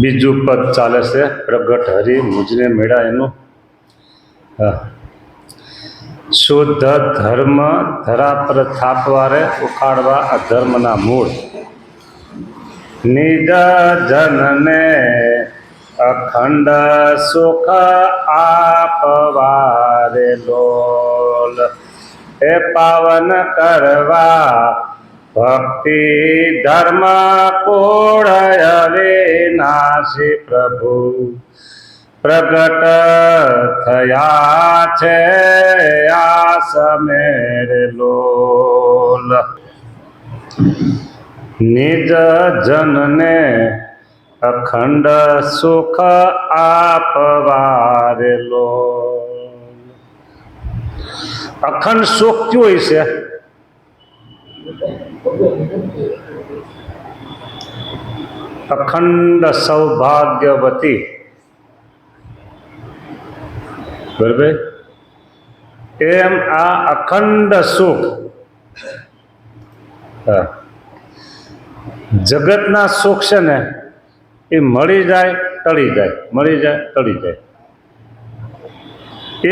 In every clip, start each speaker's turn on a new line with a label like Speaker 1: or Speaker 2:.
Speaker 1: બીજું પદ ચાલે છે પ્રગટ હરિ મુજને મેળા એનું શુદ્ધ ધર્મ ધરા પર થાપવારે ઉખાડવા અધર્મના મૂળ નિજ જનને અખંડ સુખ આપવારે લોલ એ પાવન કરવા ભક્તિ ધર્મ કોળય વિનાશી પ્રભુ પ્રગટ થયા છે આ સમેર લોલ નિજ જનને અખંડ સુખ આપવારે લોલ અખંડ સુખ ક્યું હોય છે? અખંડ સૌભાગ્યવતી બરાબર એમ આ અખંડ સુખ જગતના સુખ છે ને એ મળી જાય ટળી જાય, મળી જાય ટળી જાય.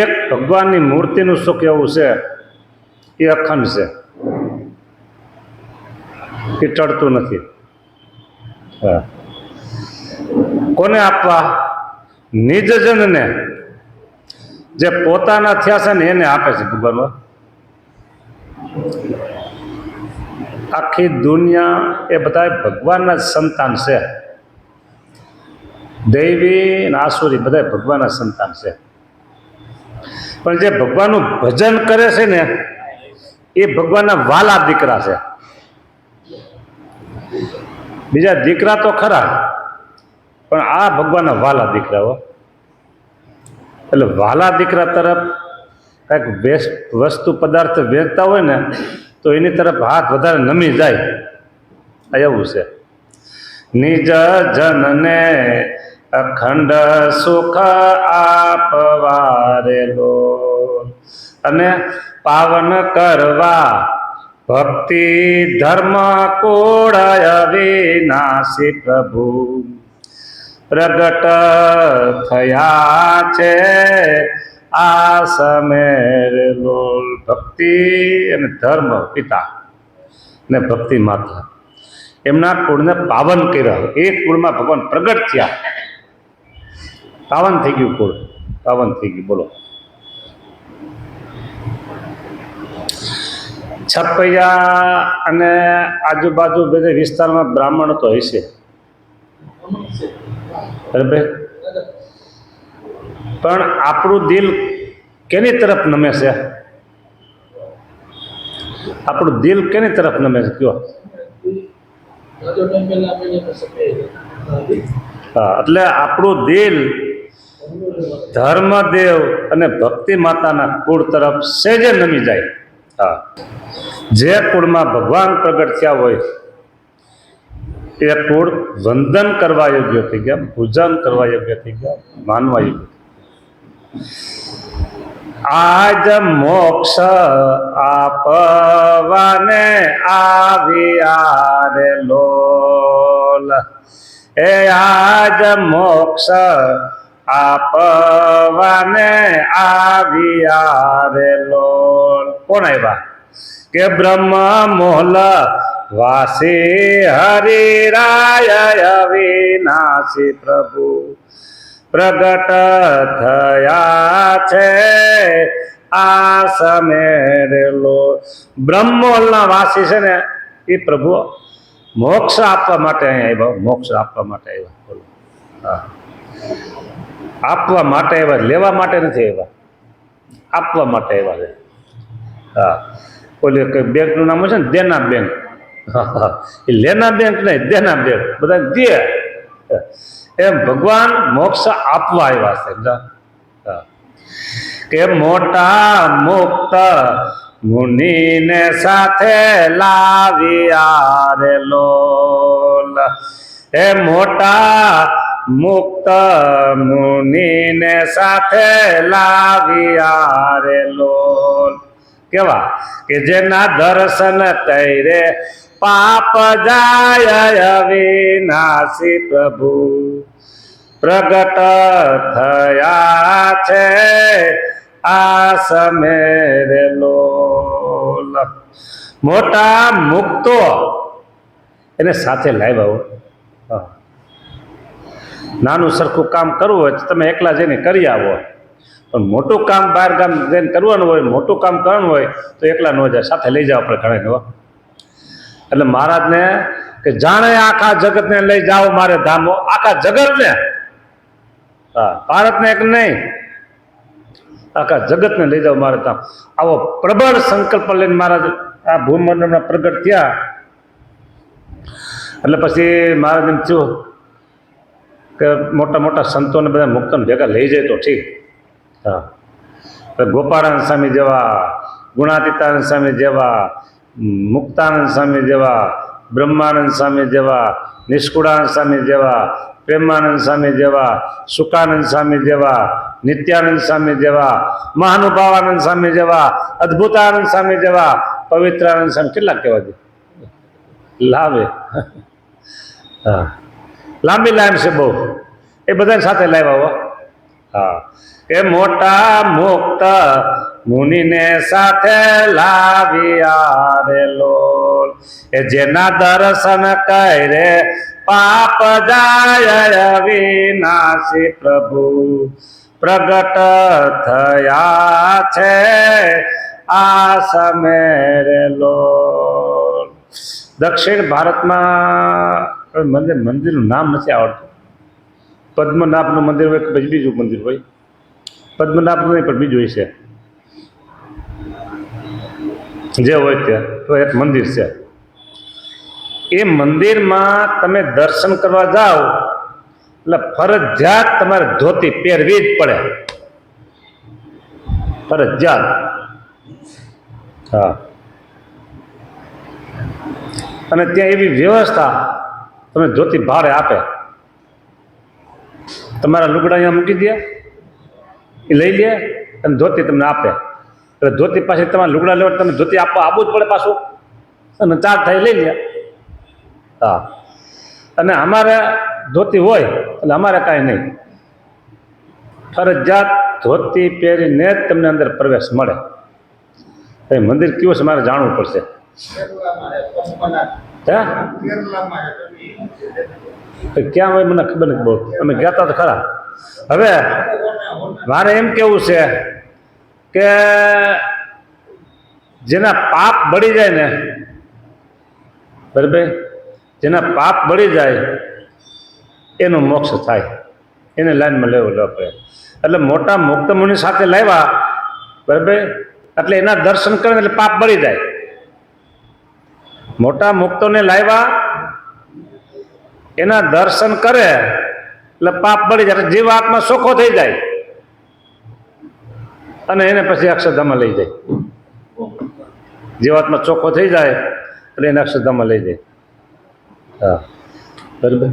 Speaker 1: એક ભગવાનની મૂર્તિનું સુખ એવું છે એ અખંડ છે, એ ટળતું નથી. કોને આપવા? નિજજનને, જે પોતાના થયા છે ને એને આપે છે ભગવાન. આખી દુનિયા એ બધા ભગવાનના જ સંતાન છે. દૈવી અને આસુરી બધા ભગવાનના સંતાન છે. પણ જે ભગવાનનું ભજન કરે છે ને એ ભગવાનના વાલા દીકરા છે. બીજા દીકરા તો ખરા, પણ આ ભગવાનના વાલા દીકરાઓ. એટલે વાલા દીકરા તરફ કંઈક વસ્તુ પદાર્થ વેચતા હોય ને તો એની તરફ હાથ વધારે નમી જાય. આ એવું છે. નિજ જનને અખંડ સુખ આપવારે લોલ અને પાવન કરવા ભક્તિ ધર્મ કોળય વિનાશી પ્રભુ પ્રગટ થયા છે આ સમેર લોલ. ભક્તિ અને ધર્મ પિતા ને ભક્તિ માતા એમના કુળને પાવન કર્યા. એ કુળમાં ભગવાન પ્રગટ થયા, પાવન થઈ ગયું કુળ, પાવન થઈ ગયું. બોલો. છપૈયા અને આજુબાજુ બધે વિસ્તારમાં બ્રાહ્મણ તો હશે બરાબર, પણ આપણું દિલ કેની તરફ નમે છે? આપણું દિલ કેની તરફ નમે છે કયો? હા, એટલે આપણું દિલ ધર્મદેવ અને ભક્તિ માતાના કુળ તરફ સહેજે નમી જાય. હા, જે કુળમાં ભગવાન પ્રગટ થયા હોય એ કુળ વંદન કરવા યોગ્ય થઈ ગયા, પૂજન કરવા યોગ્ય થઈ ગયા, માનવા યોગ્ય. આજ મોક્ષ આપવાને આવ્યા રે લોલ એ આજ મોક્ષ આપવાને આવ્યા રે લોલ. કોણ આવ્યા? કે બ્રહ્મ મોહલ વાસી હરિરાય અવિનાશી પ્રભુ પ્રગટ થયા છે આ સમેર લોલ. બ્રહ્મોલના વાસી છે ને એ પ્રભુ મોક્ષ આપવા માટે અહીંયા આવ્યા, મોક્ષ આપવા માટે આવ્યા. બોલો. હા, આપવા માટે આવ્યા, લેવા માટે નથી આવ્યા, આપવા માટે આવ્યા છે. હા, ઓલી કઈ બેંકનું નામ છે ને દેના બેંક. હા, એ લેના બેંક નહીં, દેના બેંક, બધા દે. એમ ભગવાન મોક્ષ આપવા આવ્યા છે. કે મોટા મુક્ત મુનિને સાથે લાવ્યા રે લોલ એ મોટા મુક્ત મુનિને સાથે લાવ્યા રે લોલ. કેવા? કે જેના દર્શન કરે પાપ જાય અવિનાશી પ્રભુ પ્રગટ થયા છે આ સમેરે લોલ. મોટા મુક્તો એને સાથે લાવ્યા હો. નાનું સરખું કામ કરવું હોય તો તમે એકલા જઈને કરી આવો, પણ મોટું કામ બહાર ગામ જઈને કરવાનું હોય, મોટું કામ કરવાનું હોય તો એકલા ન જાય, સાથે લઈ જાવ આપણે ઘણા હો. એટલે મહારાજને કે જાણે આખા જગતને લઈ જાઓ મારે ધામો, આખા જગતને, હા ભારતને એક નહીં, આખા જગતને લઈ જાઓ મારે ધામ. આવો પ્રબળ સંકલ્પ લઈને મહારાજ આ ભૂમંડળમાં પ્રગટ થયા. એટલે પછી મહારાજ એમ થયું કે મોટા મોટા સંતોને બધા મુક્તોને ભેગા લઈ જાય તો ઠીક. હા, ગોપાળાનંદ સ્વામી જેવા, ગુણાતીતાનંદ સ્વામી જેવા, મુક્તાનંદ સ્વામી જેવા, બ્રહ્માનંદ સ્વામી જેવા, નિષ્કુળાનંદ સ્વામી જેવા, પ્રેમાનંદ સ્વામી જેવા, સુકાનંદ સ્વામી જેવા, નિત્યાનંદ સ્વામી જેવા, મહાનુભાવાનંદ સ્વામી જેવા, અદ્ભુતાનંદ સ્વામી જેવા, પવિત્રાનંદ સ્વામી, કેટલા કહેવા દે લાવે. હા, લાંબી લાઈન છે બહુ, એ બધાને સાથે લાવ્યા હો. હા, એ મોટા મુક્ત મુનિને સાથે લાવ્યા રે લોલ. એ જેના દર્શન કરે પાપ જાય વિનાશી પ્રભુ પ્રગટ થયા છે આ સમેરે લોલ. દક્ષિણ ભારતમાં મંદિરનું નામ નથી આવડતું. પદ્મનાભનું મંદિર હોય કે પછી બીજું મંદિર હોય, પદ્મનાભનું નહીં પણ બીજું છે, જે હોય ત્યાં તો એક મંદિર છે. એ મંદિરમાં તમે દર્શન કરવા જાઓ એટલે ફરજિયાત તમારે ધોતી પહેરવી જ પડે, ફરજિયાત. હા, અને ત્યાં એવી વ્યવસ્થા, તમે ધોતી ભાડે આપે, તમારા લુગડા અહીંયા મૂકી દે, એ લઈ લે અને ધોતી તમને આપે. એટલે ધોતી પાછી તમારે લુગડા લેવા તમે ધોતી આપવું જ પડે પાછું, અને ચાર થાય લઈ લે. હા, અને અમારે ધોતી હોય એટલે અમારે કાંઈ નહીં, ફરજિયાત ધોતી પહેરીને જ તમને અંદર પ્રવેશ મળે. એ મંદિર કેવું છે મારે જાણવું પડશે. ક્યાં હોય મને ખબર નથી બહુ, અમે ગયા હતા તો ખરા. હવે મારે એમ કેવું છે કે જેના પાપ બળી જાય ને, બરાબર, જેના પાપ બળી જાય એનો મોક્ષ થાય, એને લાઈનમાં લેવું પડે. એટલે મોટા મુક્ત મુનિ સાથે લાવ્યા, બરાબર, એટલે એના દર્શન કરે એટલે પાપ બળી જાય. મોટા મુક્તોને લાવ્યા, એના દર્શન કરે એટલે પાપ બળી જાય, જીવાત્મા ચોખ્ખો થઈ જાય અને એને પછી અક્ષરધામમાં લઈ જાય. જીવાત્મા ચોખ્ખો થઈ જાય એટલે એને અક્ષરધામમાં લઈ જાય. હા, બરાબર.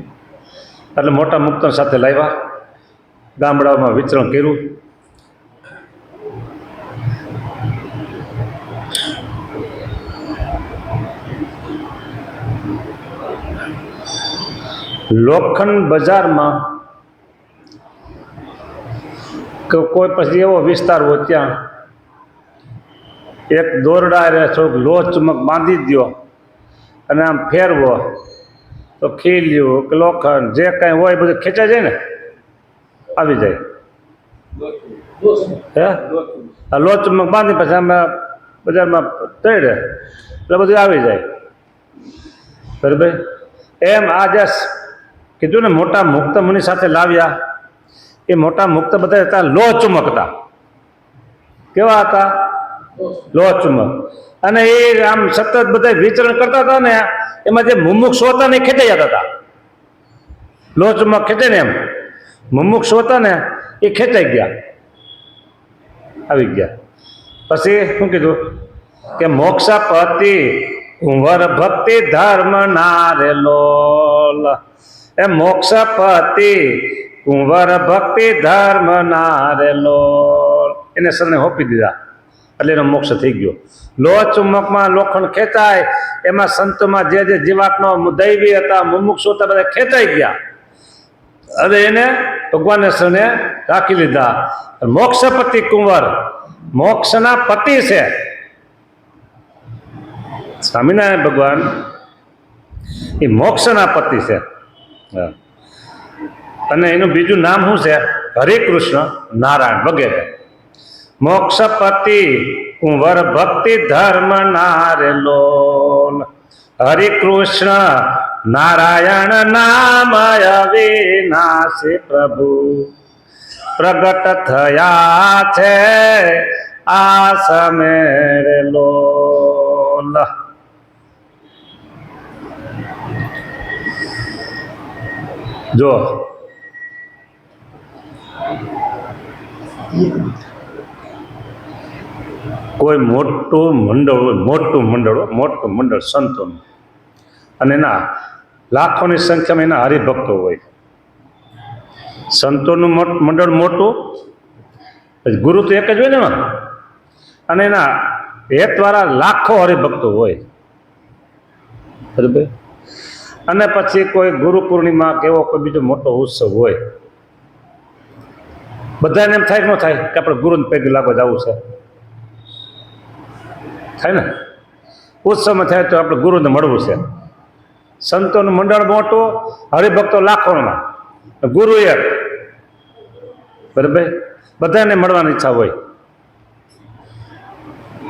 Speaker 1: એટલે મોટા મુક્તો સાથે લાવ્યા, ગામડાઓમાં વિચરણ કર્યું. લોખંડ બજારમાં કે કોઈ પછી એવો વિસ્તાર હોય ત્યાં એક દોરડા રે થોડુંક લોહ ચુમક બાંધી દો અને આમ ફેરવો તો ખીલ્યું કે લોખંડ જે કાંઈ હોય બધું ખેંચાઈ જાય ને, આવી જાય. હે, આ લોહ ચુમક બાંધી પછી અમે બજારમાં તળે એટલે બધું આવી જાય, બરાબર. એમ આજે કીધું ને મોટા મુક્ત મુનિ સાથે લાવ્યા, એ મોટા મુક્ત બધા હતા લોહ ચુમકતા. કેવા હતા? લોહ ચુમક. અને એ આમ સતત બધા વિચરણ કરતા હતા ને, એમાં જે મુમુક્ષુ હતા ને એ ખેંચાઈ જતા હતા. લોહ ચુમક ખેંચે ને એમ મુમુક્ષુ હતા ને એ ખેંચાઈ ગયા, આવી ગયા. પછી શું કીધું કે મોક્ષપતિ કુંવર ભક્તિ ધર્મ નારે લોલ. એ મોક્ષપતિ કુંવર ભક્તિ ધર્મ નારે લોલ, એને સરને હોપી દીધા એટલે એનો મોક્ષ થઈ ગયો. લોહ ચુંબકમાં લોખંડ ખેંચાય, એમાં સંતોમાં જે જે જીવાત્મા દૈવી હતા, મુમુક્ષુ હતા, બધા ખેંચાઈ ગયા. અરે એને ભગવાને સને રાખી લીધા. મોક્ષપતિ કુંવર, મોક્ષના પતિ છે સ્વામિનારાયણ ભગવાન, એ મોક્ષના પતિ છે. અને એનું બીજું નામ શું છે? હરિકૃષ્ણ નારાયણ વગેરે. મોક્ષપતિ કુંવર ભક્તિ ધર્મ નારેલો, હરિકૃષ્ણ નારાયણ નામ અવિનાશી પ્રભુ પ્રગટ થયા છે આ સમેરેલો. જો કોઈ મોટું મંડળ સંતોનું, અને એના લાખોની સંખ્યામાં એના હરિભક્તો હોય. સંતોનું મંડળ મોટું, ગુરુ તો એક જ હોય ને એમાં, અને એના હેતવાળા લાખો હરિભક્તો હોય. બરાબર. અને પછી કોઈ ગુરુ પૂર્ણિમા કે એવો કોઈ બીજો મોટો ઉત્સવ હોય, બધાને એમ થાય કે ન થાય કે આપણે ગુરુને પૈકી લાગવા જવું છે? થાય ને. ઉત્સવમાં થાય તો આપણે ગુરુને મળવું છે. સંતોનું મંડળ મોટું, હરિભક્તો લાખોમાં, ગુરુ એક. બરાબર. બધાને મળવાની ઈચ્છા હોય.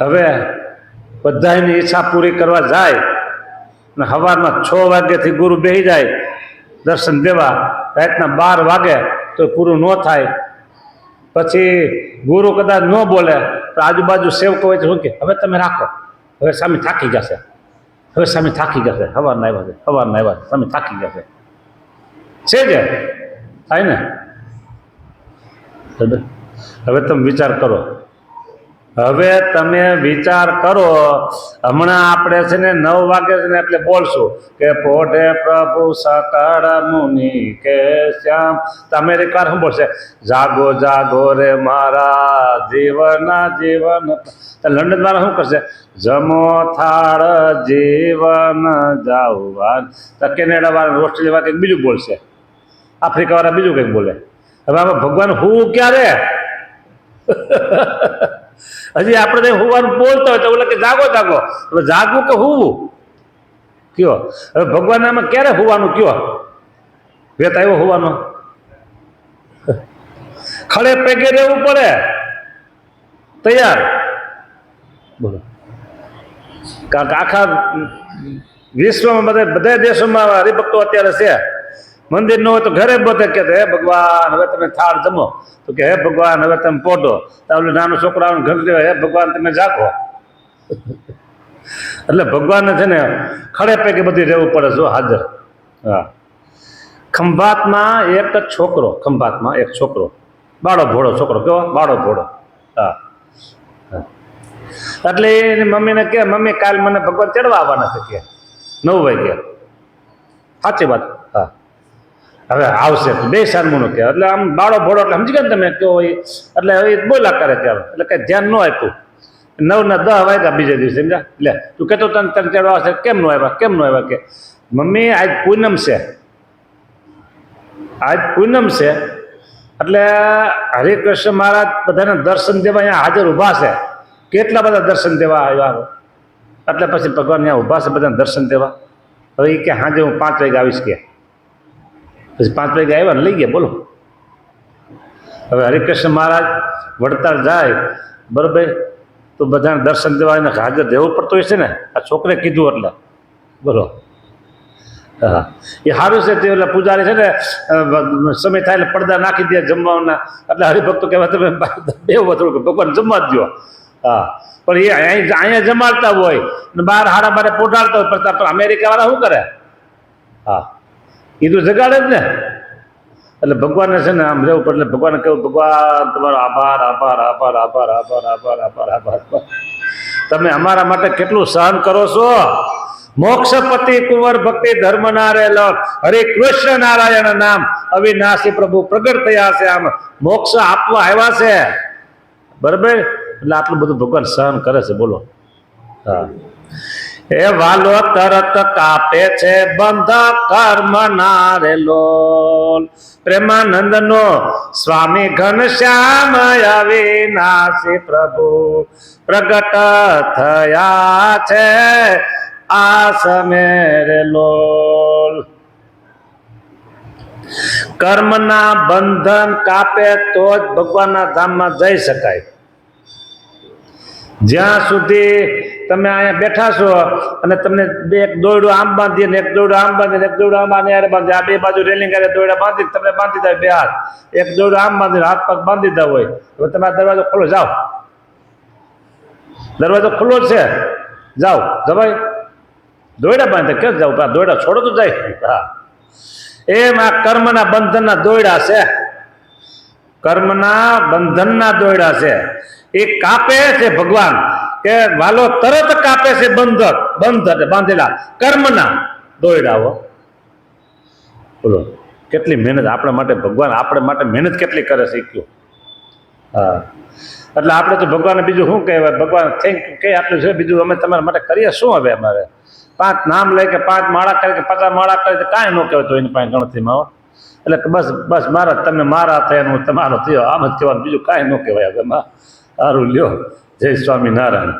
Speaker 1: હવે બધાની ઈચ્છા પૂરી કરવા જાય અને સવારમાં 6 વાગ્યાથી ગુરુ બેસી જાય દર્શન દેવા, રાતના 12 વાગે તો પૂરું ન થાય. પછી ગુરુ કદાચ ન બોલે તો આજુબાજુ સેવકો હોય તો શું કે, હવે તમે રાખો, હવે સ્વામી થાકી જશે, હવે સ્વામી થાકી જશે, સવારના આવ્યા છે સ્વામી થાકી જશે. છે જ થાય ને. હવે તમે વિચાર કરો, હમણાં આપણે છે ને 9 વાગે છે ને એટલે બોલશું કે પોઢે પ્રભુ સકળ મુનિ કે શ્યામ. તો અમેરિકા શું બોલશે? જાગો જાગો રે મારા જીવન. તો લંડન વાળા શું કરશે? જમો થાળ જીવન જાવવાન. તો કેનેડા વાળા, ઓસ્ટ્રેલિયા વાળા કંઈક બીજું બોલશે, આફ્રિકા વાળા બીજું કંઈક બોલે. હવે આમાં ભગવાન હું ક્યારે? હજી આપણે હોવાનું બોલતા હોય તો ઓલા કે જાગો જાગો. હવે જાગવું કે હોવું કયો? હવે ભગવાન આમાં ક્યારે હોવાનું કયો? વેત આવ્યો હોવાનો? ખડે પગે રહેવું પડે, તૈયાર. બોલો. કારણ કે આખા વિશ્વમાં બધા દેશોમાં હરિભક્તો અત્યારે છે. મંદિર ન હોય તો ઘરે બધે કે હે ભગવાન હવે તમે થાળ જમો, તો કે હે ભગવાન હવે તમે પોઢો. તો ઓલું નાનું છોકરાઓને ઘર હે ભગવાન તમે જાગો. એટલે ભગવાનને છે ને ખડે પૈકી બધી રહેવું પડે. જો હાજર. હા. ખંભાતમાં એક છોકરો, બાળો ભોળો છોકરો, કેવો બાળો ભોળો. હા. એટલે એની મમ્મીને કે, મમ્મી કાલ મને ભગવાન ચડવા આવવાના છે કે 9 વાગે. સાચી વાત. હા. હવે આવશે બે સારમુનો કે, એટલે આમ બાળો ભોળો એટલે સમજી ગયા ને તમે કેવો હોય. એટલે હવે બોલા કરે ત્યારે, એટલે કઈ ધ્યાન ન આપ્યું. 9 ને 10 વાગ્યા બીજે દિવસે, સમજા. લે તું કહેતો તને ચડવા આવશે, કેમ ન આવ્યા કે મમ્મી આજ પૂનમ છે, એટલે હરિકૃષ્ણ મહારાજ બધાને દર્શન દેવા અહીંયા હાજર ઊભા છે. કેટલા બધા દર્શન દેવા આવ્યા. એટલે પછી ભગવાન અહીંયા ઊભા છે બધાને દર્શન દેવા. હવે એ કે સાંજે હું 5 વાગે આવીશ કે. પછી 5 વાગે આવ્યા ને લઈ ગયા. બોલો. હવે હરિકૃષ્ણ મહારાજ વડતાલ જાય, બરાબર, તો બધાને દર્શન દેવા એને હાજર રહેવું પડતું હોય છે ને. આ છોકરે કીધું એટલે. બોલો. હા. એ સારું છે. તે એટલે પૂજારી છે ને સમય થાય એટલે પડદા નાખી દે જમવાના. એટલે હરિભક્તો કહેવાય તમે બેવો થોડું કે ભગવાન જમવા જ દો. હા. પણ એ અહીંયા જમાડતા હોય ને 12 પોઢાડતા હોય. પણ અમેરિકા વાળા શું કરે? હા. એ તો જગાડે જ ને. એટલે ભગવાનને છે ને આમ રહેવું પડે. એટલે ભગવાનને કહ્યું, ભગવાન તમારો આભાર. તમે અમારા માટે કેટલું સહન કરો છો. મોક્ષપતિ કુંવર ભક્તિ ધર્મ નારેલો, હરે કૃષ્ણ નારાયણ નામ અવિનાશી પ્રભુ પ્રગટ થયા છે. આમ મોક્ષ આપવા આવ્યા છે. બરાબર. એટલે આટલું બધું ભગવાન સહન કરે છે. બોલો. હા. એ વાલો તરત કાપે છે બંધ કર્મ ના રે લોલ. પ્રેમાનંદ નો સ્વામી ઘનશ્યામ અવિનાશી પ્રભુ પ્રગટ થયા છે આ સમે રે લોલ. કર્મના બંધન કાપે તો જ ભગવાનના ધામમાં જઈ શકાય. જ્યાં સુધી તમે અહીંયા બેઠા છો અને તમને એક દોરડું આમ બાંધીએ ને એક દોરડું આમ બાંધીને એક દોરડું આમ બાંધી આ બે બાજુ રેલિંગ કરે દોરડા બાંધી તમને બાંધી દે બે હાથ, એક દોરડું આમ બાંધીને હાથ પગ બાંધી દા હોય તો તમે આ દરવાજો ખોલો જાઓ, દરવાજો ખુલ્લો છે જાઓ જવાય. દોરડા બાંધે કે જાવ દોરડા છોડો તો જાય. હા એમ આ કર્મના બંધનના દોરડા છે, કર્મના બંધનના દોરડા છે. એ કાપે છે ભગવાન કે વાલો તરત કાપે છે બંધ બાંધેલા કર્મના દોરડાઓ. બોલો કેટલી મહેનત આપણા માટે ભગવાન આપણા માટે મહેનત કેટલી કરે છે કયો. હા એટલે આપણે તો ભગવાનને બીજું શું કહેવાય, ભગવાન થેન્ક યુ કે આટલું છે, બીજું અમે તમારા માટે કરીએ શું. હવે અમારે 5 નામ લઈ કે 5 માળા કરે કે 50 માળા કરે તો કાંઈ ન કહેવાય તો એની પાસે ગણતરીમાં. એટલે બસ બસ મારા તમે મારા થયા હું તમારો થયો આમ જ કહેવાનું, બીજું કાંઈ ન કહેવાય. હવે સારું લ્યો, જય સ્વામિનારાયણ.